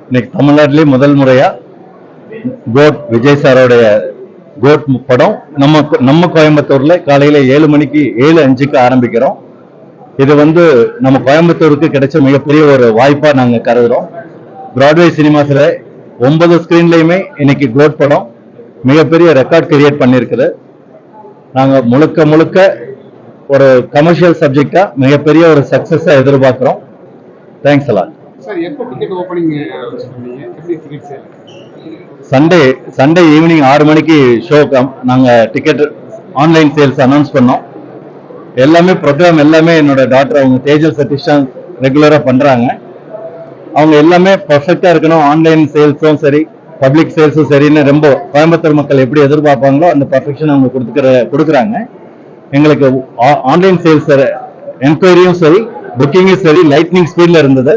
இன்னைக்கு தமிழ்நாட்டிலே முதல் முறையா கோட் விஜய் சாரோடைய கோட் படம் நம்ம கோயம்புத்தூர்ல காலையில 7:05க்கு ஆரம்பிக்கிறோம். இது நம்ம கோயம்புத்தூருக்கு கிடைச்ச மிகப்பெரிய ஒரு வாய்ப்பா நாங்க கருதுறோம். பிராட்வே சினிமாஸ்ல 9 ஸ்கிரீன்லயுமே இன்னைக்கு கோட் படம் மிகப்பெரிய ரெக்கார்ட் கிரியேட் பண்ணிருக்குது. நாங்க முழுக்க ஒரு கமர்ஷியல் சப்ஜெக்டா மிகப்பெரிய ஒரு சக்சஸா எதிர்பார்க்கிறோம். Thanks a lot. சண்டே ஈவினிங் 6 மணிக்கு ஷோ நாங்க டிக்கெட் ஆன்லைன் சேல்ஸ் அனௌன்ஸ் பண்ணோம். எல்லாமே ப்ரோக்ராம் எல்லாமே என்னோட டாக்டர் அவங்க தேஜல் சதீஷ் ரெகுலரா பண்றாங்க. அவங்க எல்லாமே பர்ஃபெக்டா இருக்கணும். ஆன்லைன் சேல்ஸும் சரி, பப்ளிக் சேல்ஸும் சரின்னு ரொம்ப கோயம்புத்தூர் மக்கள் எப்படி எதிர்பார்ப்பாங்களோ அந்த பர்ஃபெக்ஷன் அவங்க கொடுக்குறாங்க. எங்களுக்கு ஆன்லைன் சேல்ஸ் என்கொயரியும் சரி, புக்கிங்கும் சரி லைட்னிங் ஸ்பீட்ல இருந்தது.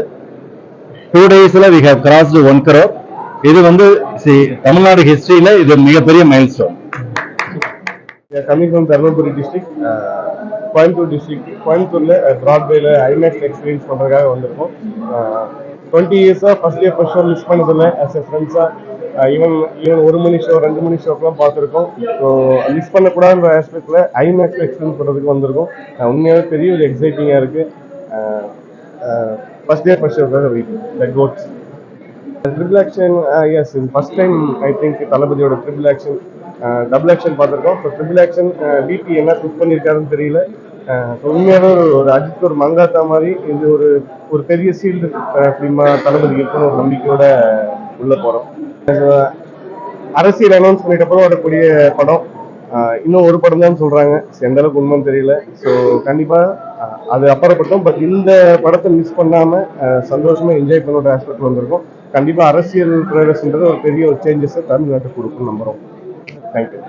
2 daysல we have crossed 1 crore. இது தமிழ்நாடு ஹிஸ்டரியில இது மிகப்பெரிய milestone. Coming from Dharmapuri district, Coimbatore district, கோயம்புத்தூர்ல பிராட்வேல ஐமேக்ஸ் எக்ஸ்பீரியன்ஸ் பண்றதுக்காக வந்திருக்கோம். 20 years first day first show miss பண்ணதில்லை. ஆஸ் எ ஃப்ரெண்ட்ஸா ஈவன் 1 மணி ஷோ 2 மணி ஷோக்கெல்லாம் பார்த்துருக்கோம். ஸோ மிஸ் பண்ணக்கூடாதுன்ற ஆஸ்பெக்ட்ல ஐமேக்ஸ் எக்ஸ்பீரியன்ஸ் பண்ணுறதுக்கு வந்திருக்கோம். உண்மையாகவே பெரிய ஒரு எக்ஸைட்டிங்காக இருக்கு. ஃபர்ஸ்ட் டே ஃபர்ஸ்ட் ஷோக்காக waiting. GOAT's triple action, yes இது ஃபர்ஸ்ட் டைம் ஐ திங்க் தளபதியோட ட்ரிபிள் ஆக்ஷன், டபுள் ஆக்ஷன் பார்த்துருக்கோம். ஸோ ட்ரிபிள் ஆக்ஷன் டிடி என்ன குக் பண்ணியிருக்காருன்னு தெரியல. உண்மையாகவே ஒரு அஜித் ஒரு மங்காத்தா மாதிரி இது ஒரு பெரிய சீல்டு ஃபிலிமா தளபதி இருக்குன்னு ஒரு நம்பிக்கையோட உள்ள போகிறோம். அரசியல் அனௌன்ஸ் பண்ணிட்டப்பறம் வரக்கூடிய படம் இன்னும் ஒரு படம் தான் சொல்றாங்க. எந்த அளவுக்கு உண்மைன்னு தெரியல. ஸோ கண்டிப்பா அது அப்புறப்பட்டோம். பட் இந்த படத்தை மிஸ் பண்ணாம சந்தோஷமா என்ஜாய் பண்ணோட ஆஸ்பெக்ட் வந்திருக்கும். கண்டிப்பா அரசியல் பிரவேசன்றது ஒரு பெரிய ஒரு சேஞ்சஸை தமிழ்நாட்டுக்கு கொடுக்கும் நம்புறோம். தேங்க்யூ.